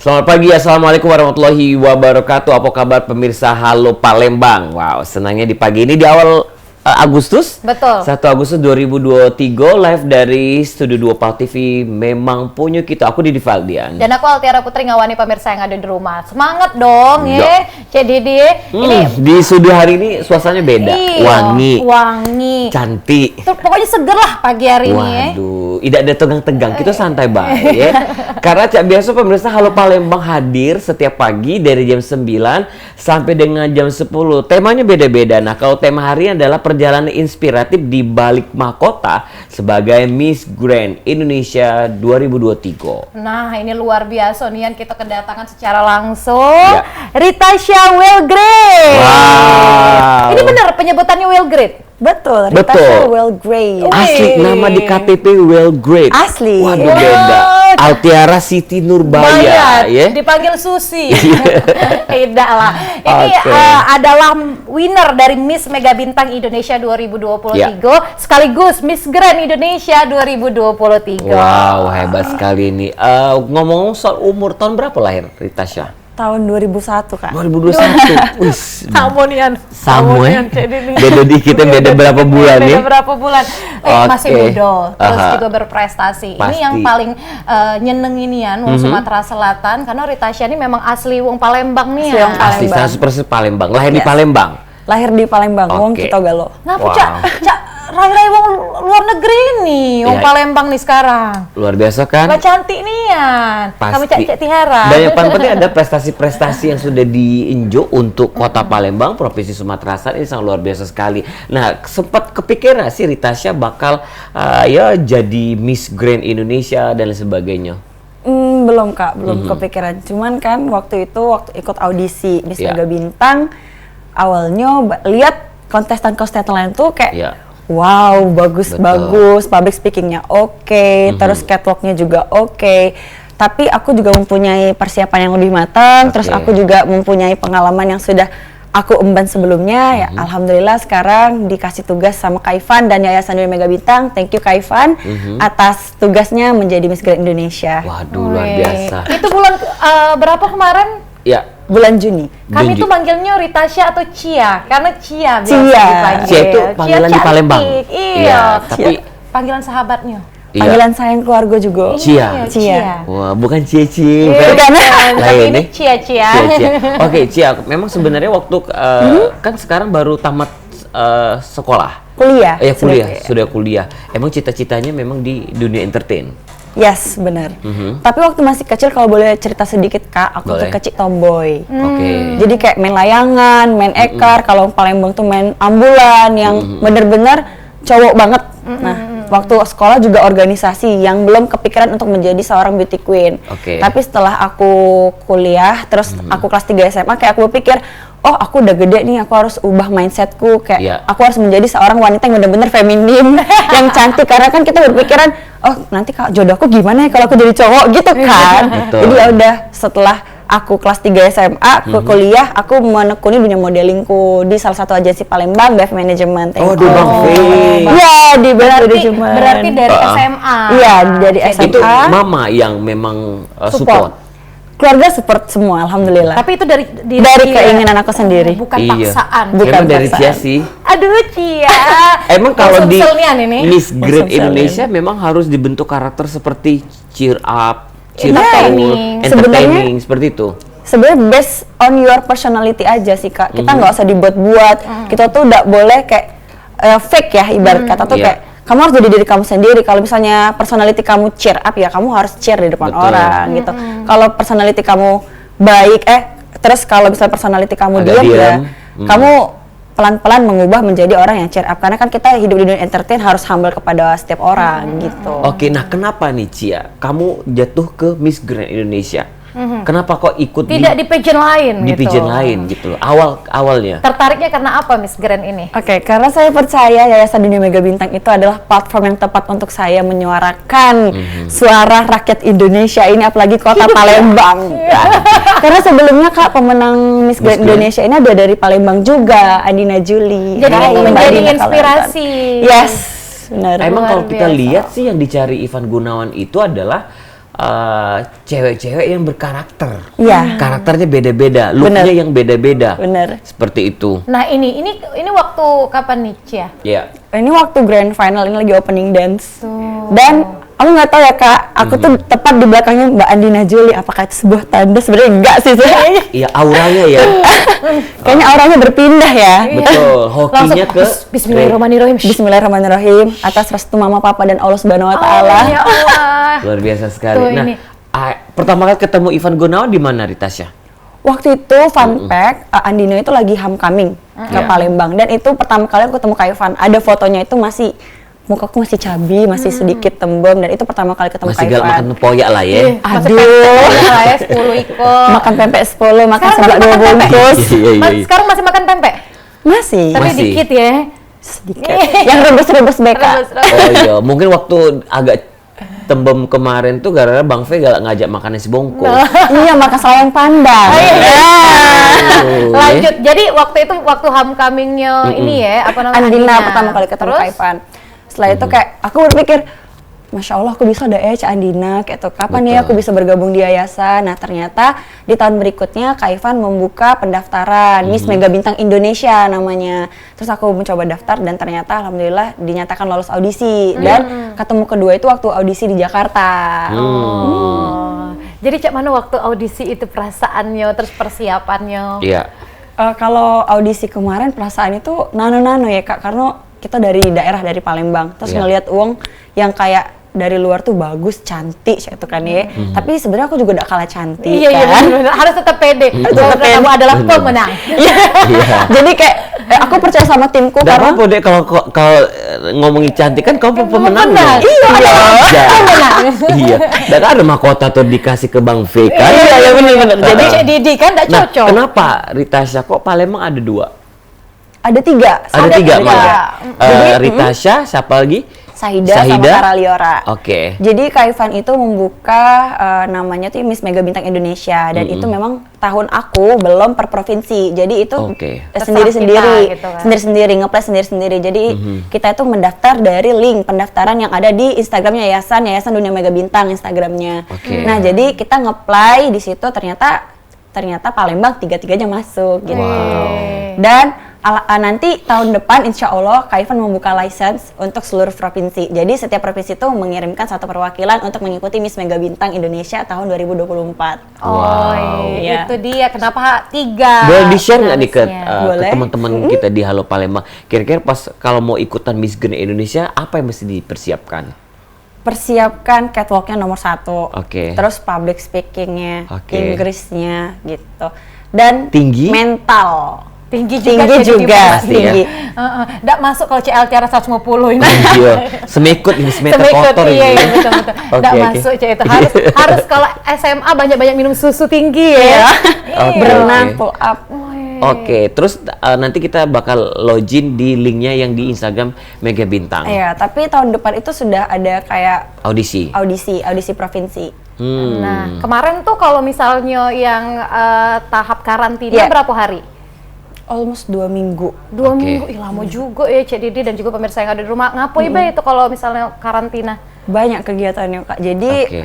Selamat pagi, Assalamualaikum warahmatullahi wabarakatuh. Apa kabar pemirsa Halo Palembang? Wow, senangnya di pagi ini di awal Agustus. Betul. 1 Agustus 2023 live dari Studio 2 PAL TV Memang Punya Kita. Aku Didi Valdian. Dan aku Altiara Putri ngawani pemirsa yang ada di rumah. Semangat dong Ya. Cek Didi. Di studio hari ini suasananya beda. Wangi. Cantik. Pokoknya seger lah pagi hari ini ya. Waduh, tidak ada tegang-tegang, kita santai banget ya. Karena biasa pemirsa Halo Palembang hadir setiap pagi dari jam 9 sampai dengan jam 10. Temanya beda-beda. Nah, kalau tema hari ini adalah perjalanan inspiratif di balik mahkota sebagai Miss Grand Indonesia 2023. Nah, ini luar biasa nih yang kita kedatangan secara langsung. Ya. Ritasha Wellgrade. Wow. Ini benar penyebutannya Wellgrade. Betul, Betul. Ritasha Wellgrade. Asli nama di KTP Wellgrade. Asli. Waduh, Wow. beda. Altiara Siti Nurbaya ya. Dipanggil Susi. Tidak lah. Ini Oke. adalah winner dari Miss Mega Bintang Indonesia 2023 sekaligus Miss Grand Indonesia 2023. Wow, hebat sekali ini. Ngomong soal umur, tahun berapa lahir Ritasha? Tahun 2001, Kak. 2021. Wis. Samonian. Sama ya? Beda dikit ya, beda berapa bulan ya? Beda berapa bulan. Masih Oke. muda, terus Aha. juga berprestasi. Pasti. Ini yang paling nyenenginian wong Sumatera Selatan karena Ritasha ini memang asli wong Palembang nih Asli ya. wong Asli Palembang. 100% Palembang. Lahir di Yes. Palembang. Lahir di Palembang, wong Oke. kita Galo. Ngapa Wow. Cak rai-rai wong luar negeri nih, wong Ya. Palembang nih sekarang. Luar biasa kan? Mbak cantik nih ya. Kamu Cak Tihara. Dan yang paling penting ada prestasi-prestasi yang sudah diinjak untuk kota Palembang, Provinsi Sumatera Selatan ini sangat luar biasa sekali. Nah, sempat kepikiran nggak sih Ritasha bakal ya jadi Miss Grand Indonesia dan lain sebagainya? Belum, Kak, belum kepikiran. Cuman kan waktu ikut audisi Miss Ya. Mega Bintang, awalnya lihat kontestan-kontestan lain tuh kayak Ya. wow, Betul. bagus, public speakingnya oke, terus catwalknya juga oke. Tapi aku juga mempunyai persiapan yang lebih matang, terus Oke. aku juga mempunyai pengalaman yang sudah aku emban sebelumnya. Ya, alhamdulillah sekarang dikasih tugas sama Kak Ivan dan Yayasan Dunia Mega Bintang. Thank you Kak Ivan atas tugasnya menjadi Miss Grand Indonesia Waduh, luar Wih. biasa. Itu bulan berapa kemarin? Ya, bulan Juni. Kami Junju. tuh manggilnya Ritasha atau Cia, karena Cia biasa Cia. dipanggil. Cia itu panggilan di cantik. Palembang. Iya, Iya, tapi panggilan sahabatnya. iya. Panggilan sayang keluarga juga. Cia. Cia. Wah, bukan Cie-cie. Iya, bukan. bukan. Tapi Lain ini nih. Cia. Cia. Oke, Cia, memang sebenarnya waktu kan sekarang baru tamat sekolah. Kuliah. Sudah kuliah. Emang cita-citanya memang di dunia entertain. Yes, benar. Tapi waktu masih kecil kalau boleh cerita sedikit Kak, aku Boleh. tuh kecil tomboy. Oke. Jadi kayak main layangan, main ekar, kalau Palembang tuh main ambulan yang bener-bener cowok banget. Nah, waktu sekolah juga organisasi yang belum kepikiran untuk menjadi seorang beauty queen. Oke. Tapi setelah aku kuliah, terus aku kelas 3 SMA, kayak aku berpikir, oh aku udah gede nih, aku harus ubah mindsetku, kayak Iya. aku harus menjadi seorang wanita yang bener-bener feminim, yang cantik. Karena kan kita berpikiran, oh nanti kalau jodohku gimana ya kalau aku jadi cowok gitu kan. Betul. Jadi ya udah, setelah aku kelas 3 SMA, aku kuliah, aku menekuni dunia modelingku di salah satu agensi Palembang, BF Management. Oh, di Bang V. Iya, di BF Management. Berarti dari SMA. Iya, dari SMA. Itu mama yang memang support. Keluarga support semua, alhamdulillah. Tapi itu dari Dari keinginan aku sendiri. bukan Iya. paksaan. Bukan Emang dari Cia paksaan. sih. Aduh Cia. Emang kalau di Sumsel-nian ini. Miss Grand Sumsel-nian. Indonesia memang harus dibentuk karakter seperti cheer up, Entertaining. entertaining seperti itu. Sebenarnya based on your personality aja sih Kak. Kita nggak usah dibuat-buat. Kita tuh nggak boleh kayak fake ya, ibarat kata tuh Iya. kayak kamu harus jadi diri kamu sendiri. Kalau misalnya personality kamu cheer up ya kamu harus cheer di depan Betul. orang gitu. Kalau personality kamu baik terus kalau misalnya personality kamu Agak diam ya diam. kamu pelan-pelan mengubah menjadi orang yang cheer up, karena kan kita hidup di dunia entertain harus humble kepada setiap orang gitu. Oke, nah kenapa nih Cia, kamu jatuh ke Miss Grand Indonesia? Kenapa kok ikut Tidak di pageant lain di gitu. pageant lain gitu loh, awalnya? Tertariknya karena apa Miss Grand ini? Oke, karena saya percaya Yayasan Dunia Mega Bintang itu adalah platform yang tepat untuk saya menyuarakan suara rakyat Indonesia ini, apalagi kota Palembang. Karena sebelumnya Kak, pemenang Miss Grand Indonesia ini ada dari Palembang juga, Adina Juli. Jadi Hai, itu Mbak menjadi Adina inspirasi. Kalontan. Yes, benar. Emang Luar kalau kita biasa. lihat sih yang dicari Ivan Gunawan itu adalah cewek-cewek yang berkarakter. Iya. Karakternya beda-beda, looknya Bener. yang beda-beda. Bener. Seperti itu. Nah ini waktu kapan nih Cia? Ya. Ini waktu grand final, ini lagi opening dance. Tuh. Dan aku nggak tahu ya kak, aku tuh tepat di belakangnya Mbak Andina Jolie. Apakah itu sebuah tanda? Sebenarnya enggak sih sebenarnya. Iya, auranya ya. Kayaknya auranya berpindah ya. Betul. Hokinya ke Bismillahirrahmanirrahim. Bismillahirrahmanirrahim. Atas restu Mama Papa dan Allah Subhanahu Wa Taala. Oh, ya Allah. luar biasa sekali. Tuh, Nah, ini. pertama kali ketemu Ivan Gunawan di mana, Ritasya? Waktu itu fun fact, Andino itu lagi homecoming ke Iya. Palembang, dan itu pertama kali aku ketemu Kak Ivan. Ada fotonya itu masih mukaku masih cabi, masih sedikit tembem, dan itu pertama kali ketemu Masih Kak gak Ivan. makan tempoyak lah ya. Masih Aduh. lah ya 10 iko. Makan pempek 10, makan Sekarang seblak masih 2 makan pempek? bungkus. Iya, iya, iya. Sekarang masih makan pempek? Masih. Tapi Masih. dikit ya. Sedikit. Yang rebus-rebus BK. Oh iya, mungkin waktu agak tembem kemarin tuh gara-gara Bang Fe gak ngajak makan nasi bongko. Iya, makan sayang pandang. Oh, Lanjut. Jadi waktu homecomingnya ini ya, apa namanya? Andina pertama kali ketemu Terus? Kak Ivan. Setelah itu kayak aku berpikir, Masya Allah aku bisa ada Cak Andina, kayak tuh kapan ya aku Betul. bisa bergabung di yayasan. Nah ternyata di tahun berikutnya Kak Ivan membuka pendaftaran Miss Mega Bintang Indonesia namanya. Terus aku mencoba daftar dan ternyata alhamdulillah dinyatakan lolos audisi. Dan ketemu kedua itu waktu audisi di Jakarta. Oh. Jadi Cak mana waktu audisi itu perasaannya, terus persiapannya? Iya. Kalau audisi kemarin perasaan itu nano-nano ya Kak, karena kita dari daerah, dari Palembang, terus Iya. ngelihat Uang yang kayak dari luar tuh bagus, cantik, itu kan ya. Tapi sebenarnya aku juga udah kalah cantik Iya, iya, kan. benar-benar. Harus tetap pede. tetap Karena pede. kamu adalah Benar. pemenang. Iya. Iya. Jadi kayak aku percaya sama timku Gak karena apa-apa deh kalau ngomongin cantik kan kamu pemenangnya. Iya, Iya. pemenang. Iya. Dan ada mahkota tuh dikasih ke Bang V kan. Iya, iya, benar-benar. Jadi Jadi Cak Didi kan gak Nah, cocok. kenapa Ritasya kok Palembang ada 2? ada 3. Ada 3 tiga. malah. Jadi, Ritasya, siapa lagi? Sahida sama Kara Liora. Oke. Jadi Kak Ivan itu membuka namanya tuh Miss Mega Bintang Indonesia, dan itu memang tahun aku belum per provinsi. Jadi itu Oke. sendiri-sendiri, Terserah kita gitu kan. sendiri-sendiri, nge-play sendiri-sendiri. Jadi kita itu mendaftar dari link pendaftaran yang ada di Instagramnya Yayasan Dunia Mega Bintang Instagramnya. Oke. Nah jadi kita nge-play di situ, ternyata Palembang tiga-tiganya masuk gitu. Wow. Dan nanti tahun depan insya Allah Kak Ivan membuka license untuk seluruh provinsi. Jadi setiap provinsi itu mengirimkan satu perwakilan untuk mengikuti Miss Mega Bintang Indonesia tahun 2024. Oh, Iya. itu dia. Kenapa 3? Boleh di-share nggak nih ke, finalisnya? ke Boleh. teman-teman kita di Halo Palembang? Kira-kira pas kalau mau ikutan Miss Grand Indonesia, apa yang mesti dipersiapkan? Persiapkan catwalknya nomor 1, Oke. terus public speakingnya, Oke. Inggrisnya gitu, dan Tinggi? mental. Tinggi Tinggi jadi juga, pasti. tinggi. Nggak masuk kalau CL tiara 150 ini. Iya, semikut ini semeter Semikut, kotor iya, ini. iya, betul-betul. Oke, Nggak oke. masuk Cak itu. Harus kalau SMA banyak-banyak minum susu tinggi ya. Oke, Berenang, oke. pull up. Oke, terus nanti kita bakal login di linknya yang di Instagram Mega Bintang. Iya, tapi tahun depan itu sudah ada kayak Audisi. audisi provinsi. Nah, kemarin tuh kalau misalnya yang tahap karantina Iya. berapa hari? Almost 2 minggu. 2 Oke. minggu, ih lama juga ya Cak Didi dan juga pemirsa yang ada di rumah. Ngapain Ibe itu kalau misalnya karantina? Banyak kegiatannya Kak. Jadi Oke.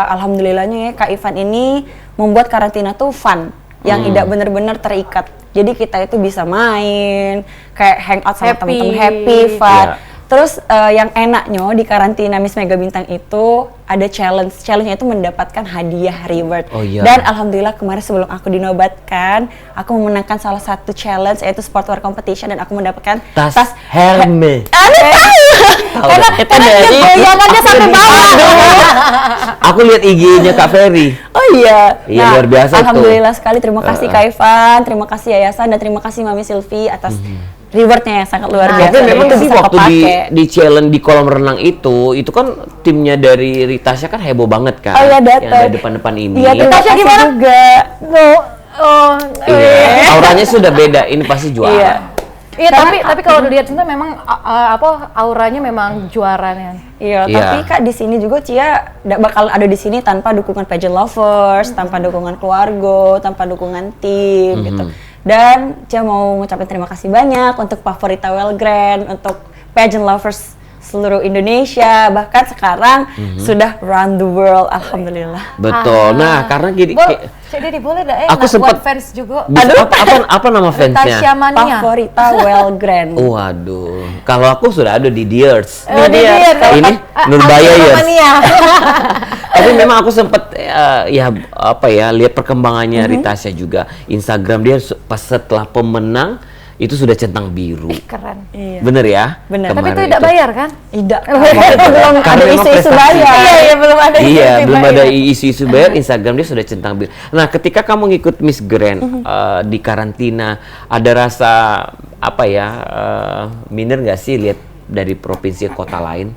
alhamdulillahnya ya Kak Ivan ini membuat karantina tuh fun, yang tidak benar-benar terikat. Jadi kita itu bisa main, kayak hangout sama Happy. teman-teman, happy, fun. Iya. Terus yang enaknya di karantina Miss Mega Bintang itu ada challenge. Challenge-nya itu mendapatkan hadiah reward. Oh, iya. Dan alhamdulillah kemarin sebelum aku dinobatkan, aku memenangkan salah satu challenge yaitu sportwear competition, dan aku mendapatkan Tas Hermes. karena dari- goyangannya sampai bawah. Aku lihat IG-nya Kak Ferry. Oh iya. Iya, luar biasa tuh. Alhamdulillah sekali, terima kasih Kak Ivan, terima kasih Yayasan, dan terima kasih Mami Silvi atas rewardnya yang sangat luar biasa. Tapi Dan memang itu sih bisa waktu kepake. di challenge di kolam renang itu kan timnya dari Ritasya kan heboh banget kan. Oh iya, Yang datang. ada depan-depan ini. Iya, terima Tasya kasih gimana? juga. Iya. Auranya sudah beda. Ini pasti juara. Iya. Iya, tapi kalau dilihat itu memang auranya memang juaranya. Iya, Iya. tapi Kak di sini juga Cia nggak bakal ada di sini tanpa dukungan pageant lovers, tanpa dukungan keluarga, tanpa dukungan tim gitu. Dan Cia mau ngucapin terima kasih banyak untuk Favorita Well Grand, untuk pageant lovers seluruh Indonesia, bahkan sekarang sudah around the world, alhamdulillah. Betul. Nah, karena gini, Jadi boleh dah aku buat sempat fans juga. apa nama fansnya? Tasya Mania. Favorita Wellgren. Waduh, kalau aku sudah ada di Dears. Ini Nurbaya Tasya Years. Mania. Tapi memang aku sempat lihat perkembangannya Ritasha juga. Instagram dia pas setelah pemenang itu sudah centang biru. Keren. Iya. Bener ya? Bener. Tapi Kemarin itu tidak bayar kan? Tidak. Itu belum Karena ada memang isu-isu prestasi. bayar. Iya, belum ada Iya, isu-isu belum bayar. ada isu-isu bayar. Instagram dia sudah centang biru. Nah, ketika kamu ngikut Miss Grand di karantina, ada rasa minder nggak sih lihat dari provinsi kota lain?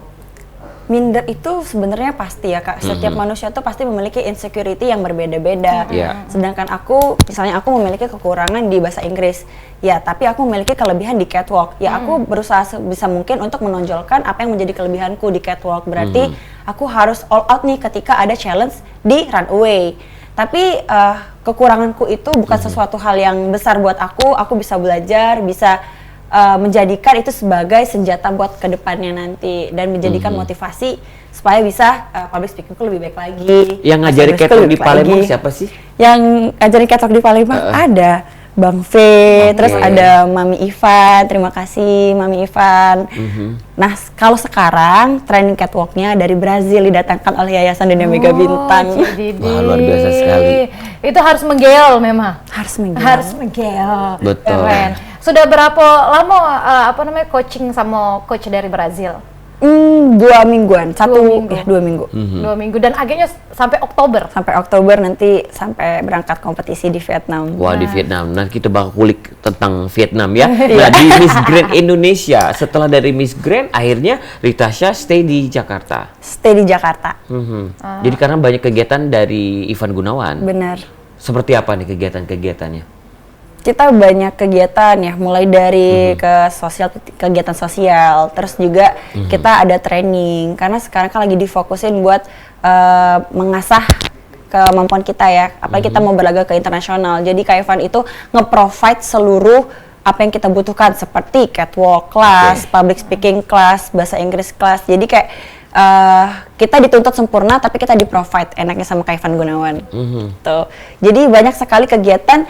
Minder itu sebenarnya pasti ya Kak. Setiap manusia tuh pasti memiliki insecurity yang berbeda-beda. Iya. Sedangkan misalnya aku memiliki kekurangan di bahasa Inggris. Ya, tapi aku memiliki kelebihan di catwalk. Ya, aku berusaha sebisa mungkin untuk menonjolkan apa yang menjadi kelebihanku di catwalk. Berarti aku harus all out nih ketika ada challenge di runway. Tapi kekuranganku itu bukan sesuatu hal yang besar buat aku. Aku bisa belajar, bisa menjadikan itu sebagai senjata buat kedepannya nanti dan menjadikan motivasi supaya bisa public speakingku lebih baik lagi. Yang ngajari Bahasa catwalk Inggrisku di lebih Palembang lagi. siapa sih? Yang ngajarin catwalk di Palembang ada Bang V, terus ada Mami Ivan, terima kasih Mami Ivan. Nah, kalau sekarang training catwalknya dari Brazil didatangkan oleh Yayasan Dunia Mega Bintang. Wah, luar biasa sekali. Itu harus menggel memang. Harus menggel. Harus menggel. Betul. Keren. Sudah berapa lama coaching sama coach dari Brazil? 2 mingguan, 2 minggu. 2 minggu dan akhirnya sampai Oktober. Sampai Oktober nanti sampai berangkat kompetisi di Vietnam. Wah, di Vietnam. Nah, kita bakal kulik tentang Vietnam ya. Nah, di Miss Grand Indonesia, setelah dari Miss Grand, akhirnya Ritasha stay di Jakarta. Stay di Jakarta. Jadi karena banyak kegiatan dari Ivan Gunawan. Benar. Seperti apa nih kegiatan-kegiatannya? Kita banyak kegiatan ya, mulai dari kegiatan sosial, terus juga kita ada training karena sekarang kan lagi difokusin buat mengasah kemampuan kita ya, apalagi kita mau berlaga ke internasional. Jadi Kak Ivan itu nge-provide seluruh apa yang kita butuhkan seperti catwalk class, public speaking class, bahasa Inggris class. Jadi kayak kita dituntut sempurna tapi kita di-provide enaknya sama Kak Ivan Gunawan. Tuh. Jadi banyak sekali kegiatan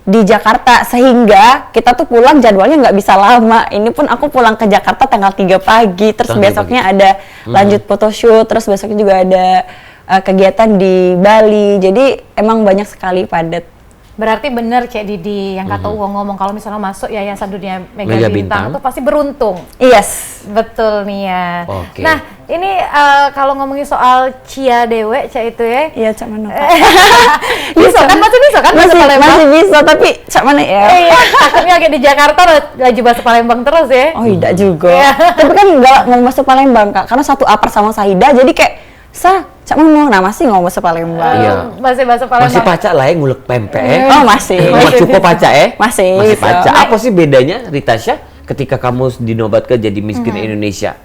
di Jakarta sehingga kita tuh pulang jadwalnya nggak bisa lama. Ini pun aku pulang ke Jakarta tanggal 3 pagi, terus besoknya ada lanjut photoshoot, terus besoknya juga ada kegiatan di Bali. Jadi emang banyak sekali padat. Berarti benar Cek Didi yang kata Uwo ngomong kalau misalnya masuk Yayasan Dunia Mega Bintang itu pasti beruntung. Yes. Betul nih ya. Oke. Nah, ini kalau ngomongin soal Cia Dewe, Cak itu ya. Iya, Cak Mano. Bisa kan? Masih bisa kan? bahasa Palembang? Masih bisa, tapi Cak mana ya? Iya, takutnya kayak di Jakarta lagi bahasa Palembang terus ya. Oh, tidak juga. Tapi kan nggak ngomong bahasa Palembang, Kak. Karena satu apar sama Sahida, jadi kayak Cak Mano, nah masih ngomong bahasa Palembang. Iya. Masih bahasa Palembang. Masih pacak lah ya ngulek pempek. Oh, masih. Cukup pacak Masih Masih bisa. pacak. Apa sih bedanya Ritasha ketika kamu dinobatkan jadi Miss Grand Indonesia?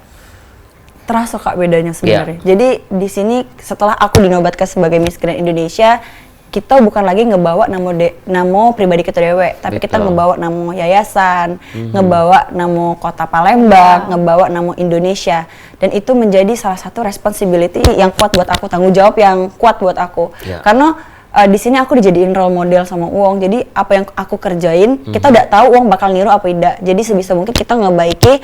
Terasa Kak bedanya sebenarnya. Jadi di sini setelah aku dinobatkan sebagai Miss Grand Indonesia, kita bukan lagi ngebawa nama pribadi kita dewe, tapi kita Betul. ngebawa nama yayasan, ngebawa nama kota Palembang, ngebawa nama Indonesia, dan itu menjadi salah satu responsibility yang kuat buat aku, tanggung jawab yang kuat buat aku. Ya. Karena di sini aku dijadiin role model sama Uong, jadi apa yang aku kerjain kita udah tahu Uong bakal niru apa tidak. Jadi sebisa mungkin kita ngebaiki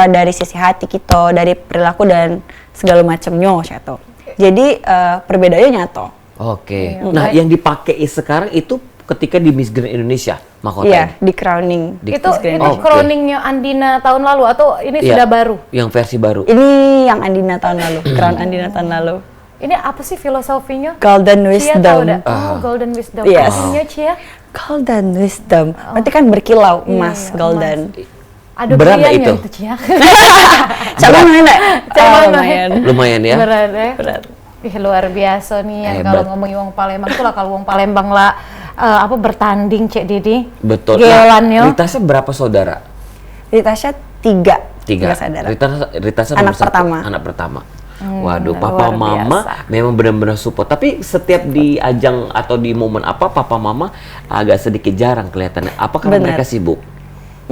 dari sisi hati kita, dari perilaku dan segala macamnya, gitu. Jadi perbedaannya nyata. Oke. Nah, yang dipakai sekarang itu ketika di Miss Grand Indonesia mahkota. Iya, di crowning. Di- Itu Miss Grand Oke. crowningnya Andina tahun lalu atau ini Iya, sudah baru? Yang versi baru. Ini yang Andina tahun lalu, crown Andina tahun lalu. Ini apa sih filosofinya? Golden Cia tahu Wisdom. dah? Oh, Golden Wisdom. Yes. Artinya Cia? Golden Wisdom. Berarti kan berkilau, emas, Iya, golden. Ada Berat nggak beliannya itu? Cia. Coba mana? Coba mana? Lumayan. Lumayan ya. Berat ya? Berat. Ih, luar biasa nih yang Hebat. kalau ngomongin wong Palembang tuh lah, kalau wong Palembang lah bertanding Cek Didi. Betul. Gelannya. Ritasha berapa saudara? Ritasha tiga saudara. Ritasha Anak nomor satu, pertama. anak pertama. Waduh, papa luar mama biasa. memang benar-benar support. Tapi setiap di ajang atau di momen apa, papa mama agak sedikit jarang kelihatannya. Apa karena Benar. mereka sibuk?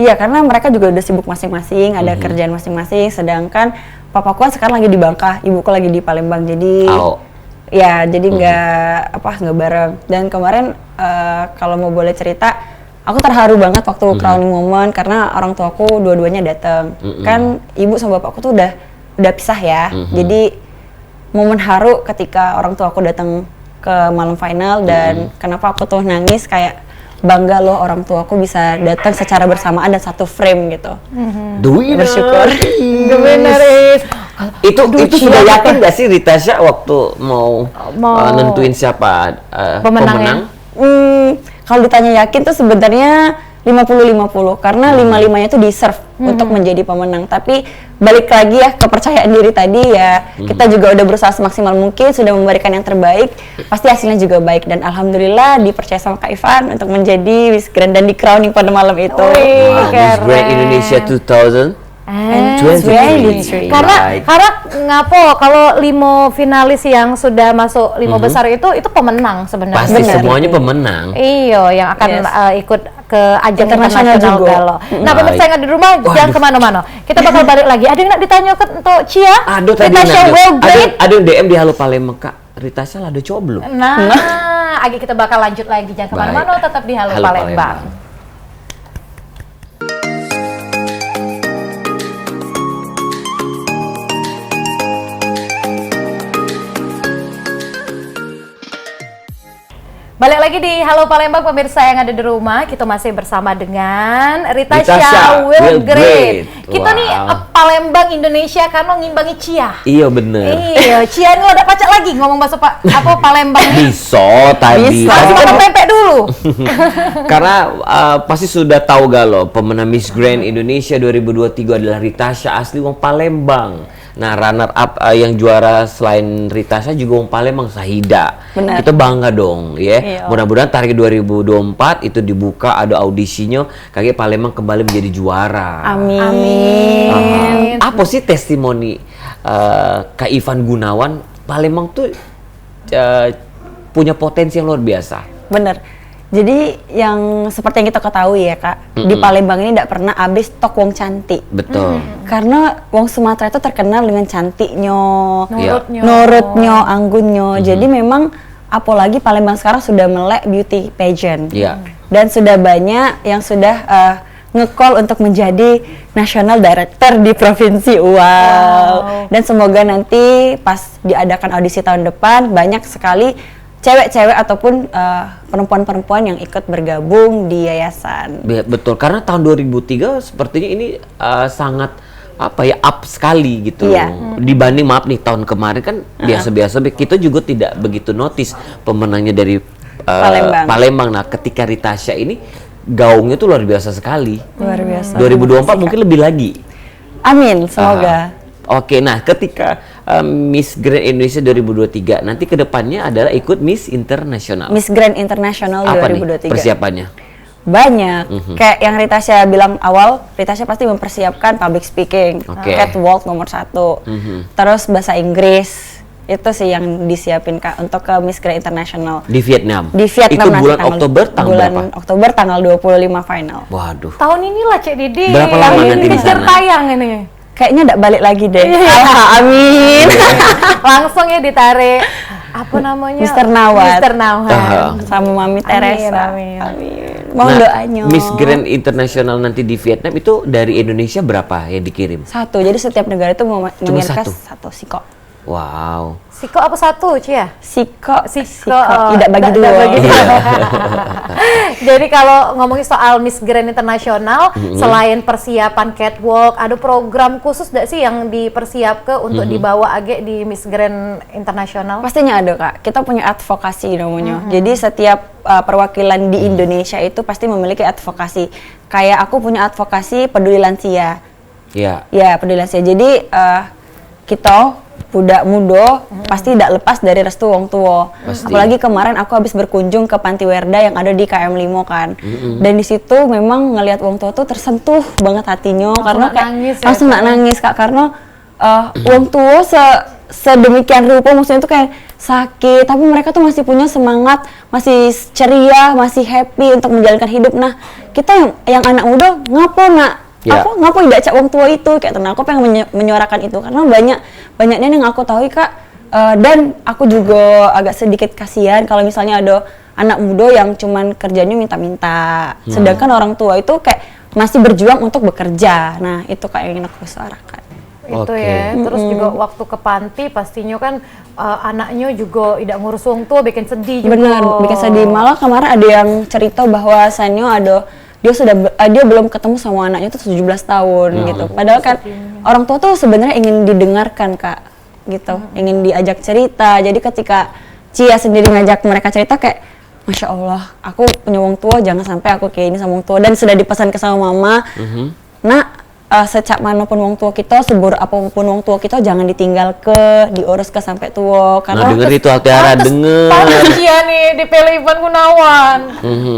Iya, karena mereka juga udah sibuk masing-masing, ada kerjaan masing-masing, sedangkan papaku kan sekarang lagi di Bangka, ibuku lagi di Palembang, jadi ya jadi nggak bareng. Dan kemarin kalau mau boleh cerita, aku terharu banget waktu crowning moment karena orang tuaku dua-duanya datang. Kan ibu sama bapakku tuh udah pisah ya, jadi momen haru ketika orang tuaku datang ke malam final dan kenapa aku tuh nangis kayak bangga loh orang tuaku bisa datang secara bersamaan dan satu frame gitu. Bersyukur. The winner is Itu sudah yakin nggak sih Ritasha waktu mau nentuin siapa pemenang? Kalau ditanya yakin tuh sebenarnya 50-50 karena 5-5-nya tuh deserve untuk menjadi pemenang. Tapi balik lagi ya kepercayaan diri tadi ya, kita juga udah berusaha semaksimal mungkin, sudah memberikan yang terbaik, pasti hasilnya juga baik. Dan alhamdulillah dipercaya sama Kak Ivan untuk menjadi Miss Grand dan di crowning pada malam itu. Miss Grand Indonesia 2023. Karena ngapo kalau 5 finalis yang sudah masuk 5 besar itu pemenang sebenarnya. Pasti semuanya pemenang. Iya, yang akan ikut ke ajang internasional juga. Galo. Nah, pemirsa yang ada di rumah jangan kemana-mana. Kita bakal balik lagi. Ada yang nak ditanyakan untuk Cia? Aduh, tadi ada yang DM di Halo Palembang, Kak. Ritasha ada cowok belum? Nah, kita bakal lanjut lagi. Jangan kemana-mana, tetap di Halo Palembang. Balik lagi di Halo Palembang, pemirsa yang ada di rumah. Kita masih bersama dengan Ritasha Will Great. Kita nih Palembang Indonesia karena ngimbangi Cia. Iya bener. Iya, Cia ini ada pacak lagi ngomong bahasa Palembang. Bisa tadi. Harus makan pempek dulu. Karena pasti sudah tahu Galo, pemenang Miss Grand Indonesia 2023 adalah Ritasha asli wong Palembang. Nah, runner up yang juara selain Ritasha juga wong Palembang, Sahida. Benar. Kita bangga dong, ya. Mudah-mudahan target 2024 itu dibuka, ada audisinya, kakek Palembang kembali menjadi juara. Amin. Apa sih testimoni Kak Ivan Gunawan, Palembang tuh punya potensi yang luar biasa. Bener. Jadi yang seperti yang kita ketahui ya Kak, di Palembang ini tidak pernah habis stok wong cantik. Betul. Karena wong Sumatera itu terkenal dengan cantiknya, nurutnya, anggunnya. Jadi memang apalagi Palembang sekarang sudah melek beauty pageant. Iya. Dan sudah banyak yang sudah nge-call untuk menjadi National Director di provinsi. Wow. Dan semoga nanti pas diadakan audisi tahun depan banyak sekali cewek-cewek ataupun perempuan-perempuan yang ikut bergabung di yayasan. Betul, karena tahun 2003 sepertinya ini sangat up sekali gitu. Iya. Dibanding tahun kemarin kan biasa-biasa, kita juga tidak begitu notice pemenangnya dari Palembang. Nah, ketika Ritasha ini gaungnya tuh luar biasa sekali. Luar biasa. 2024 mungkin lebih lagi. Amin, semoga. Oke, nah ketika Miss Grand Indonesia 2023 nanti kedepannya adalah ikut Miss Internasional. Miss Grand Internasional 2023. Nih persiapannya? Banyak. Kayak yang Ritasha bilang awal, Ritasha pasti mempersiapkan public speaking, catwalk nomor 1, terus bahasa Inggris. Itu sih yang disiapin Kak untuk ke Miss Grand International. Di Vietnam? Di Vietnam. Itu bulan Oktober tanggal berapa? Bulan Oktober tanggal 25 final. Waduh. Tahun inilah Cek Didi. Berapa lama nanti di sana? Tayang ini. Kayaknya nggak balik lagi deh. Amin. Langsung ya ditarik apa namanya? Mister Nawat. Mister Nawat. Sama Mami Teresa. Amin. Mohon doanya. Miss Grand International nanti di Vietnam itu dari Indonesia berapa yang dikirim? 1. Jadi setiap negara itu mengirimkan 1 siko. Wow. Siko apa 1, Cia? Siko. Tidak bagi 2. Jadi kalau ngomongin soal Miss Grand Internasional, selain persiapan catwalk, ada program khusus nggak sih yang dipersiapkan untuk dibawa agak di Miss Grand Internasional? Pastinya ada Kak. Kita punya advokasi namanya. Jadi setiap perwakilan di Indonesia itu pasti memiliki advokasi. Kayak aku punya advokasi peduli lansia. Iya. Ya, peduli lansia. Jadi kita budak muda pasti tidak lepas dari restu wong tua. Apalagi kemarin aku habis berkunjung ke Panti Werda yang ada di KM5 kan. Dan di situ memang ngelihat wong tua tuh tersentuh banget hatinya karena kayak langsung nak nangis Kak, karena wong tua sedemikian rupa, maksudnya tuh kayak sakit, tapi mereka tuh masih punya semangat, masih ceria, masih happy untuk menjalankan hidup. Nah, kita yang anak muda Ya. ngapo tidak cak wong tua itu kayak tenang. Aku pengen menyuarakan itu karena banyaknya yang aku tahu Kak, dan aku juga agak sedikit kasihan kalau misalnya ada anak muda yang cuman kerjanya minta-minta, sedangkan orang tua itu kayak masih berjuang untuk bekerja. Nah, itu Kak yang ingin aku suarakan. Itu Oke. ya. Terus juga waktu ke panti pastinya kan anaknya juga tidak ngurus wong tua, bikin sedih juga. Benar, bikin sedih. Malah kemarin ada yang cerita bahwa dia belum ketemu sama anaknya tuh 17 tahun gitu. Padahal kan orang tua tuh sebenarnya ingin didengarkan Kak, gitu. Ingin diajak cerita. Jadi ketika Cia sendiri ngajak mereka cerita kayak, Masya Allah, aku punya wong tua, jangan sampai aku kayak ini sama wong tua. Dan sudah dipesan ke sama mama, nak, secak manapun wong tua kita, sebur apapun wong tua kita, jangan ditinggal diurus ke sampai tua. Nah, denger itu Altiara, denger. Pantes Cia nih dipilih Ivan Gunawan.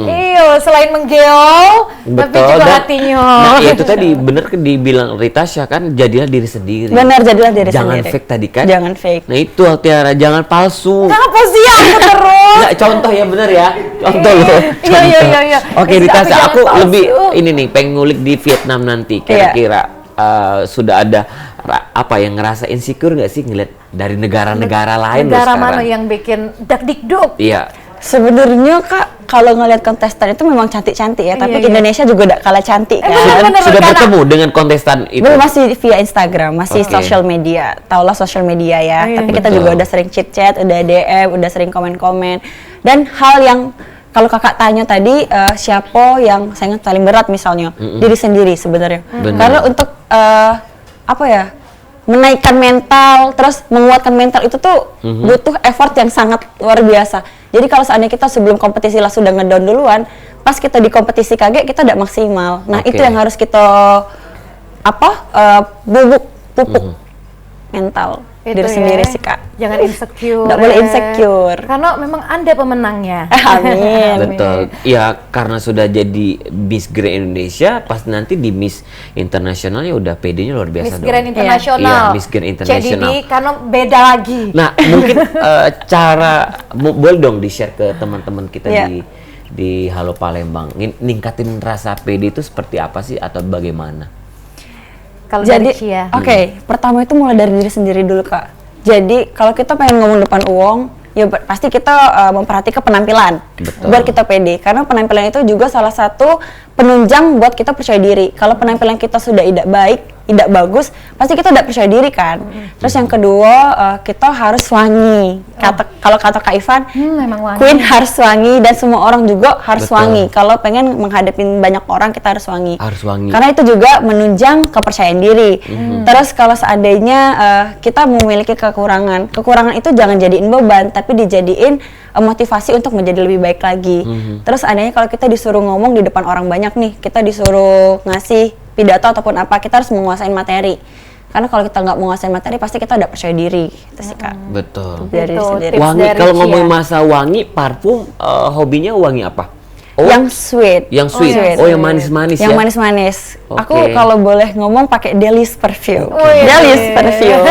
Iya, selain menggeol, tapi juga dan- hatinya. Nah, itu tadi bener kan dibilang Rita Syah kan, jadilah diri sendiri. Benar, jadilah diri Jangan sendiri. fake tadi kan? Jangan fake. Nah itu Altiara, jangan palsu. Kenapa sih aku terus? Nggak, contoh ya, bener ya. Contoh loh. Iya, iya, contoh. iya, iya. Oke, Bisa, Rita aku Syah, jangan aku palsu. lebih ini nih, pengen ngulik di Vietnam nanti. Kira-kira sudah ada apa yang ngerasa insecure nggak sih ngeliat dari negara-negara lain loh Negara sekarang? mana yang bikin dak-dikduk? Iya. Sebenarnya Kak, kalau ngelihat kontestan itu memang cantik-cantik ya, tapi Iya, iya. Indonesia juga tidak kalah cantik kan. bener, Sudah karena- bertemu dengan kontestan itu? Belum, masih via Instagram, masih Oke. social media. Taulah social media ya. Iya, Tapi iya. kita Betul. juga udah sering chit-chat, udah DM, udah sering komen-komen. Dan hal yang kalau Kakak tanya tadi, siapa yang sangat paling berat misalnya, diri sendiri sebenarnya. Benar. Karena untuk apa ya? Menaikkan mental, terus menguatkan mental itu tuh butuh effort yang sangat luar biasa. Jadi kalau seandainya kita sebelum kompetisi lah sudah ngedown duluan, pas kita di kompetisi kaget kita tidak maksimal. Nah, Oke. itu yang harus kita pupuk mental Itu diri ya. sendiri sih Kak. Jangan insecure. Nggak boleh ya. insecure. Karena memang Anda pemenangnya. Amin. Betul. Ya karena sudah jadi Miss Grand Indonesia, pas nanti di Miss Internasional ya udah PD-nya luar biasa Miss dong. Grand Internasional. Iya, Miss Grand Internasional. Jadi karena beda lagi. Nah, mungkin boleh dong di-share ke teman-teman kita Iya. di Halo Palembang. Ningkatin rasa PD itu seperti apa sih atau bagaimana? Kalau Jadi, dari Cia. oke, pertama itu mulai dari diri sendiri dulu Kak. Jadi kalau kita pengen ngomong depan uang, ya pasti kita memperhatikan penampilan. Betul. Biar kita pede. Karena penampilan itu juga salah satu penunjang buat kita percaya diri. Kalau penampilan kita sudah tidak baik, tidak bagus, pasti kita tidak percaya diri kan. Terus yang kedua, kita harus wangi. Kalau kata Kak Ivan, Memang wangi. Queen harus wangi dan semua orang juga harus Betul. wangi. Kalau pengen menghadapi banyak orang, kita harus wangi. Harus wangi. Karena itu juga menunjang kepercayaan diri. Terus kalau seandainya kita memiliki kekurangan itu jangan jadiin beban, tapi dijadiin motivasi untuk menjadi lebih baik lagi. Terus seandainya kalau kita disuruh ngomong di depan orang banyak nih, kita disuruh ngasih pidato ataupun apa, kita harus menguasai materi. Karena kalau kita nggak menguasai materi, pasti kita udah percaya diri, gitu sih Kak. Betul. Dari Gitu, sendiri. tips Wangi, dari kalau Cia. ngomongin masa wangi, parfum hobinya wangi apa? Oh, Yang sweet. yang sweet. sweet. Oh, yang manis-manis ya. Yang manis-manis. Aku Oke. kalau boleh ngomong pakai Deli's perfume. Wih. Deli's perfume.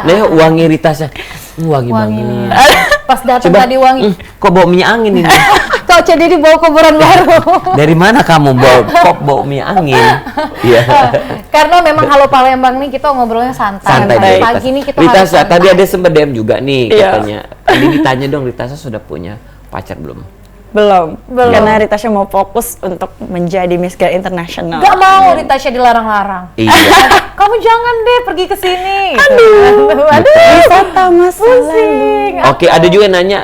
Nah, wangi Rita Syah. Wangi Wangi nih. banget. Pas datang Coba, tadi wangi. kok bau minyak angin ini? Kok jadi dibawa kuburan baru. Dari mana kamu bau minyak angin? Iya. Karena memang Halo Palembang nih kita ngobrolnya santai. Santai deh, Rita. Pagi nih kita Rita harus Syah, santai. tadi ada sempat DM juga nih Iya. katanya. Tadi ditanya dong, Rita Syah sudah punya pacar belum? Belum. Belum. Karena Rita Syah mau fokus untuk menjadi Miss Grand International. Gak mau Rita Syah dilarang-larang. Iya. Kamu jangan deh pergi ke sini. Aduh. Wisata masa lalu. Pusing. Oke, ada juga yang nanya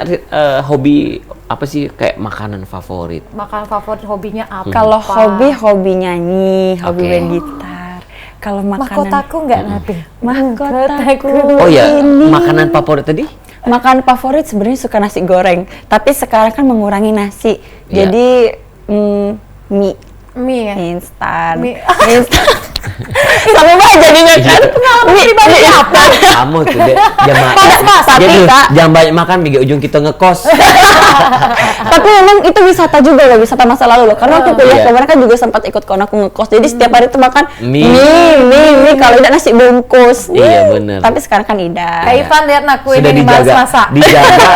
hobi apa sih kayak makanan favorit? Makanan favorit hobinya apa? Kalau hobi nyanyi, hobi Oke. main gitar. Kalau makanan Mahkotaku nggak Nabi? mahkotaku Oh ya, ini. makanan favorit tadi? Makanan favorit sebenarnya suka nasi goreng, tapi sekarang kan mengurangi nasi. Iya. Jadi mie Mie ya? instan. Mie. Instan. Sama banget jadinya kan. Pengalaman pribadi apa? Kamu tuh deh, jangan Tapi, Kak, jangan banyak makan, bikin ujung kita ngekos. tapi memang itu wisata juga loh, wisata masa lalu loh. Karena waktu kuliah Iya. kemarin kan juga sempat ikut kon aku ngekos. Jadi setiap hari tuh makan Mie. mie, kalau tidak nasi bungkus. Iya, bener. Tapi sekarang kan tidak. Kak Ivan lihat nak kue Sudah ini dijaga, masak. dijaga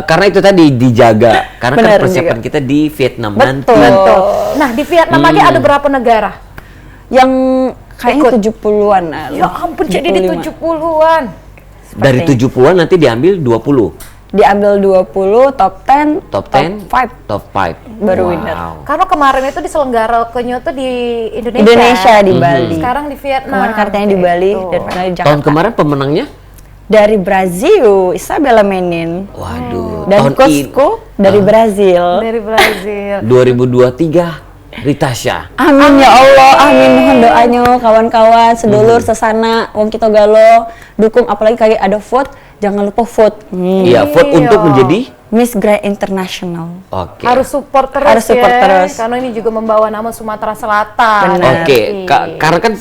karena itu tadi dijaga karena kan Bener persiapan juga. kita di Vietnam Betul. nanti. Betul. Nah, di Vietnam lagi ada berapa negara? Yang kayaknya Ikut. 70-an. Ya ampun, jadi di 75. 70-an. Dari 70-an nanti diambil 20. Diambil 20, top 10, Top 10, 5 top 5. baru winner. Karena kemarin itu diselenggarakannya tuh di Indonesia. Indonesia di Bali. Sekarang di Vietnam. Kemarin kartanya di Bali Gitu. dan finalnya di Jakarta. Tahun kemarin pemenangnya? Dari Brazil, Isabella Menin. Waduh. Dan tahun coachku dari Brazil. Dari Brazil. 2023 Rita Syah. Amin ya Allah, amin, mohon doanya kawan-kawan, sedulur, sesana, wong kita galo, dukung, apalagi kayak ada vote, jangan lupa vote. Iya, vote Iya. untuk menjadi Miss Grand International. oke. Harus support terus Harus support ya. terus. Karena ini juga membawa nama Sumatera Selatan. Benar. Oke, Iya. karena kan